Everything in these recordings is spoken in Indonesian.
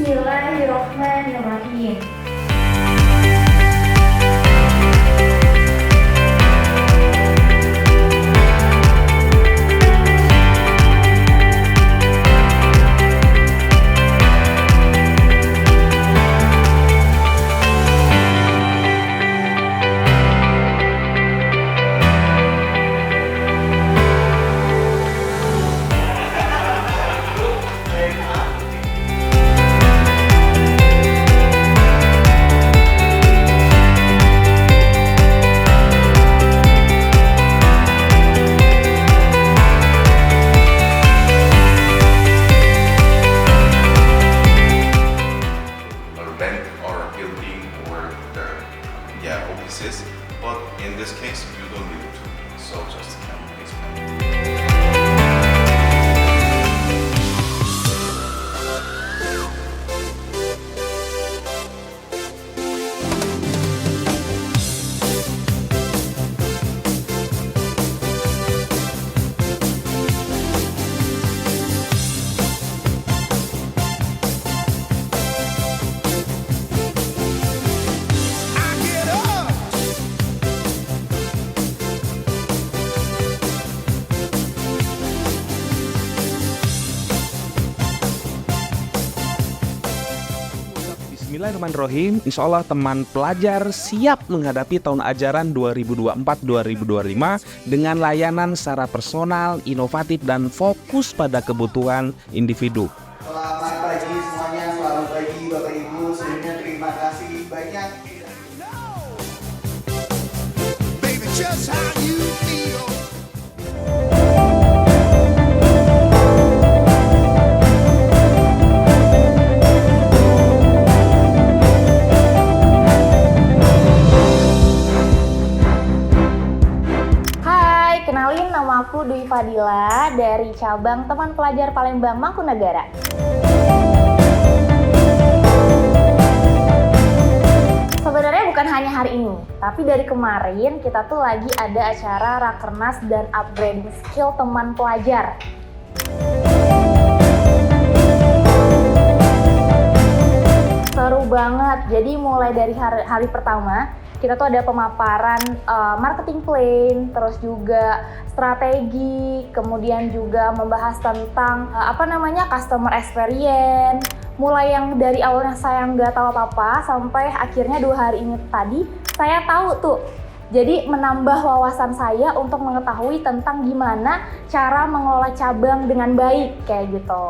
Bismillahirrohmanirrohim. Rent or building or the offices, but in this case you don't need to, so just can explain. Bismillahirrahmanirrahim. Insya Allah teman pelajar siap menghadapi tahun ajaran 2024-2025 dengan layanan secara personal, inovatif, dan fokus pada kebutuhan individu. Selamat pagi semuanya, selamat pagi Bapak Ibu. Sebelumnya terima kasih banyak. Baby, just how you feel. Hai, kenalin nama aku Dwi Fadila dari cabang Teman Pelajar Palembang Mangkunegara. Sebenarnya bukan hanya hari ini, tapi dari kemarin kita tuh lagi ada acara Rakernas dan Upgrading Skill Teman Pelajar. Seru banget, jadi mulai dari hari pertama kita tuh ada pemaparan marketing plan, terus juga strategi, kemudian juga membahas tentang customer experience. Mulai yang dari awalnya saya nggak tahu apa-apa sampai akhirnya 2 hari ini tadi saya tahu tuh. Jadi menambah wawasan saya untuk mengetahui tentang gimana cara mengelola cabang dengan baik kayak gitu.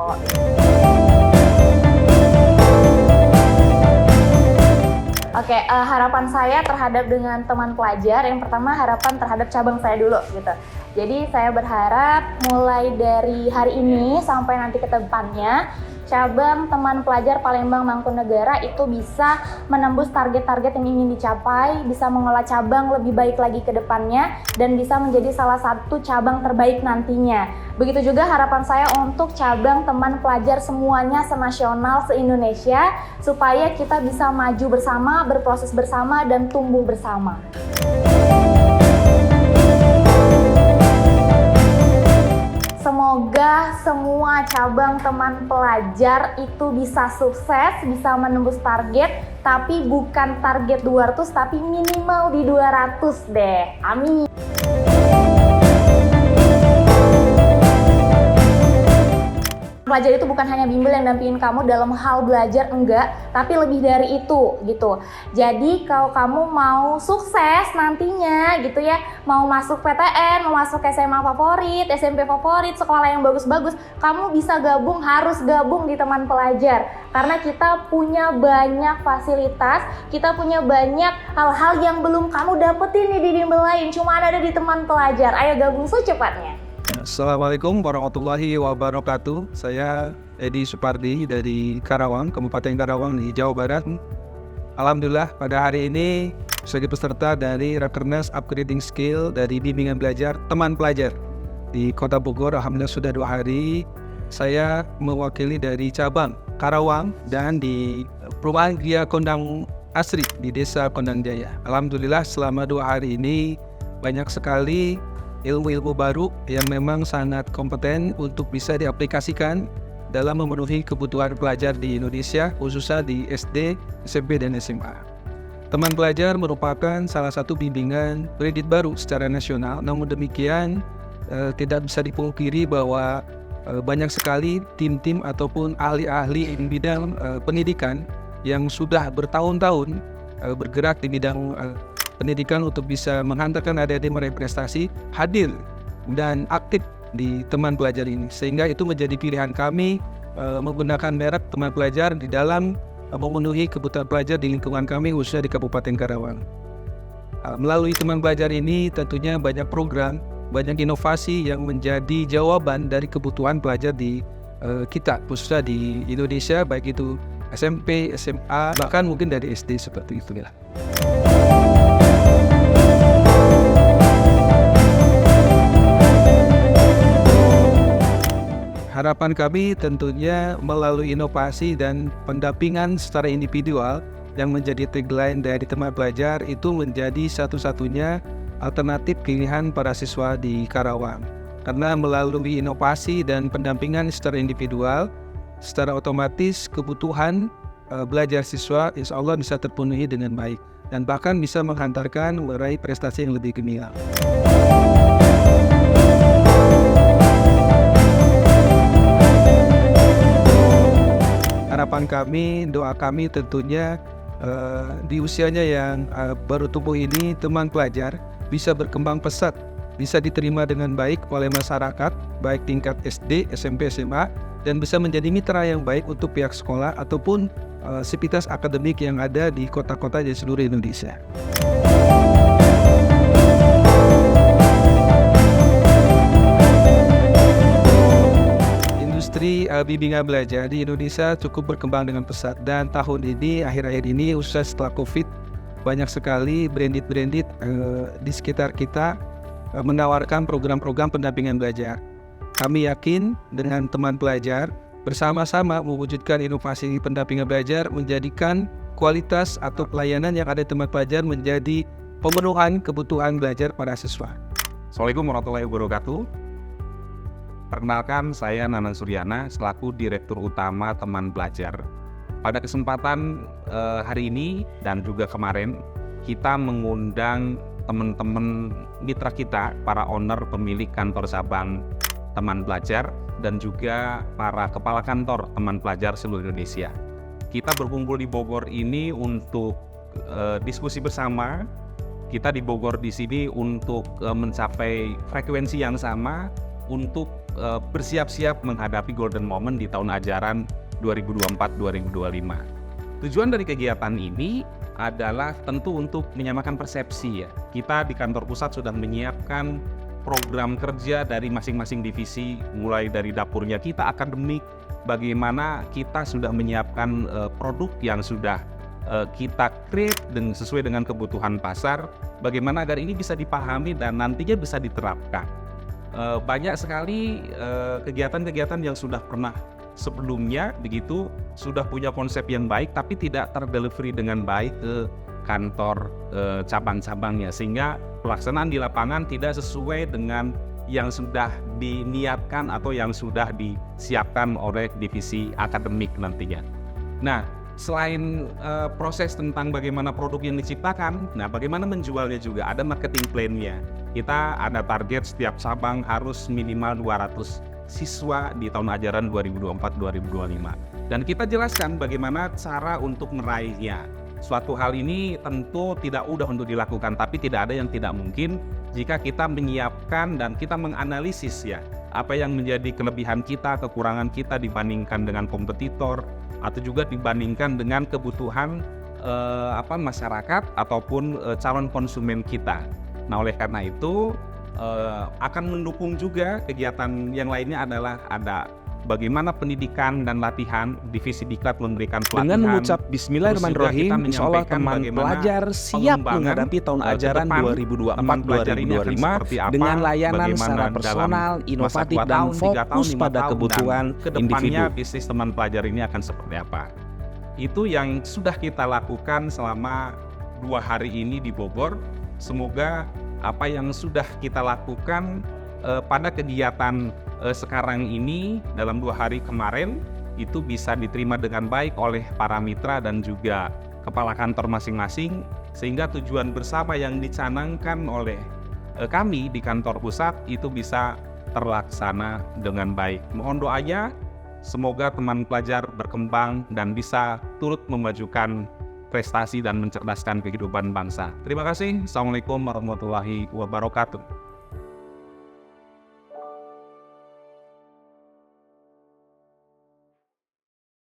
Oke, harapan saya terhadap dengan teman pelajar, yang pertama harapan terhadap cabang saya dulu gitu. Jadi saya berharap mulai dari hari ini sampai nanti ke depannya, cabang Teman Pelajar Palembang Mangkunegara itu bisa menembus target-target yang ingin dicapai, bisa mengelola cabang lebih baik lagi ke depannya, dan bisa menjadi salah satu cabang terbaik nantinya. Begitu juga harapan saya untuk cabang Teman Pelajar semuanya senasional se-Indonesia, supaya kita bisa maju bersama, berproses bersama, dan tumbuh bersama. Semoga semua cabang Teman Pelajar itu bisa sukses, bisa menembus target, tapi bukan target 200, tapi minimal di 200 deh. Amin. Pelajar itu bukan hanya bimbel yang dampingin kamu dalam hal belajar, enggak, tapi lebih dari itu gitu. Jadi kalau kamu mau sukses nantinya gitu ya, mau masuk PTN, mau masuk SMA favorit, SMP favorit, sekolah yang bagus-bagus, kamu bisa gabung, harus gabung di Teman Pelajar. Karena kita punya banyak fasilitas, kita punya banyak hal-hal yang belum kamu dapetin nih di bimbel lain, cuma ada di Teman Pelajar. Ayo gabung secepatnya. Assalamualaikum warahmatullahi wabarakatuh. Saya Edi Supardi dari Karawang, Kabupaten Karawang di Jawa Barat. Alhamdulillah pada hari ini sebagai peserta dari Rakernas Upgrading Skill dari bimbingan belajar Teman Pelajar di Kota Bogor. Alhamdulillah sudah 2 hari. Saya mewakili dari cabang Karawang dan di Perumahan Gria Kondang Asri di Desa Kondang Jaya. Alhamdulillah selama 2 hari ini banyak sekali ilmu-ilmu baru yang memang sangat kompeten untuk bisa diaplikasikan dalam memenuhi kebutuhan pelajar di Indonesia, khususnya di SD, SMP, dan SMA. Teman Pelajar merupakan salah satu bimbingan kredit baru secara nasional, namun demikian tidak bisa dipungkiri bahwa banyak sekali tim-tim ataupun ahli-ahli di bidang pendidikan yang sudah bertahun-tahun bergerak di bidang pendidikan untuk bisa menghantarkan adik-adik meraih prestasi hadir dan aktif di Teman Pelajar ini, sehingga itu menjadi pilihan kami menggunakan merek Teman Pelajar di dalam memenuhi kebutuhan pelajar di lingkungan kami khususnya di Kabupaten Karawang. Melalui Teman Pelajar ini tentunya banyak program, banyak inovasi yang menjadi jawaban dari kebutuhan pelajar di kita khususnya di Indonesia, baik itu SMP, SMA, bahkan mungkin dari SD seperti itu ya. Harapan kami tentunya melalui inovasi dan pendampingan secara individual yang menjadi tagline dari Teman Pelajar itu menjadi satu-satunya alternatif pilihan para siswa di Karawang. Karena melalui inovasi dan pendampingan secara individual, secara otomatis kebutuhan belajar siswa insya Allah bisa terpenuhi dengan baik dan bahkan bisa menghantarkan meraih prestasi yang lebih gemilang. Harapan kami, doa kami tentunya di usianya yang baru tumbuh ini Teman Pelajar bisa berkembang pesat, bisa diterima dengan baik oleh masyarakat, baik tingkat SD, SMP, SMA, dan bisa menjadi mitra yang baik untuk pihak sekolah ataupun sivitas akademik yang ada di kota-kota di seluruh Indonesia. Industri bimbingan belajar di Indonesia cukup berkembang dengan pesat, dan tahun ini, akhir-akhir ini, khususnya setelah COVID, banyak sekali branded di sekitar kita menawarkan program-program pendampingan belajar. Kami yakin dengan Teman Pelajar bersama-sama mewujudkan inovasi pendampingan belajar, menjadikan kualitas atau pelayanan yang ada di Teman Pelajar menjadi pemenuhan kebutuhan belajar para siswa. Assalamualaikum warahmatullahi wabarakatuh. Perkenalkan, saya Nanan Suryana selaku Direktur Utama Teman Pelajar. Pada kesempatan hari ini dan juga kemarin, kita mengundang teman-teman mitra kita, para owner pemilik kantor cabang Teman Pelajar dan juga para kepala kantor Teman Pelajar seluruh Indonesia. Kita berkumpul di Bogor ini untuk diskusi bersama. Kita di Bogor di sini untuk mencapai frekuensi yang sama untuk bersiap-siap menghadapi golden moment di tahun ajaran 2024-2025. Tujuan dari kegiatan ini adalah tentu untuk menyamakan persepsi ya. Kita di kantor pusat sudah menyiapkan program kerja dari masing-masing divisi, mulai dari dapurnya kita akademik, bagaimana kita sudah menyiapkan produk yang sudah kita create dan sesuai dengan kebutuhan pasar, bagaimana agar ini bisa dipahami dan nantinya bisa diterapkan. Banyak sekali kegiatan-kegiatan yang sudah pernah sebelumnya begitu sudah punya konsep yang baik tapi tidak terdelivery dengan baik ke kantor cabang-cabangnya, sehingga pelaksanaan di lapangan tidak sesuai dengan yang sudah diniatkan atau yang sudah disiapkan oleh divisi akademik nantinya. Nah, selain proses tentang bagaimana produk yang diciptakan, nah bagaimana menjualnya juga ada marketing plan-nya. Kita ada target setiap cabang harus minimal 200 siswa di tahun ajaran 2024-2025. Dan kita jelaskan bagaimana cara untuk meraihnya. Suatu hal ini tentu tidak mudah untuk dilakukan, tapi tidak ada yang tidak mungkin jika kita menyiapkan dan kita menganalisis ya apa yang menjadi kelebihan kita, kekurangan kita dibandingkan dengan kompetitor atau juga dibandingkan dengan kebutuhan masyarakat ataupun calon konsumen kita. Nah, oleh karena itu akan mendukung juga kegiatan yang lainnya adalah ada bagaimana pendidikan dan latihan divisi Diklat memberikan pelatihan. Dengan mengucap Bismillahirrahmanirrahim, insya Allah Teman Pelajar siap menghadapi tahun ajaran 2024-2025 dengan layanan secara personal, inovatif, dan fokus pada kebutuhan individu. Bisnis Teman Pelajar ini akan seperti apa? Itu yang sudah kita lakukan selama 2 hari ini di Bogor. Semoga apa yang sudah kita lakukan pada kegiatan sekarang ini dalam 2 hari kemarin itu bisa diterima dengan baik oleh para mitra dan juga kepala kantor masing-masing, sehingga tujuan bersama yang dicanangkan oleh kami di kantor pusat itu bisa terlaksana dengan baik. Mohon doanya semoga teman pelajar berkembang dan bisa turut memajukan prestasi dan mencerdaskan kehidupan bangsa. Terima kasih. Assalamualaikum warahmatullahi wabarakatuh.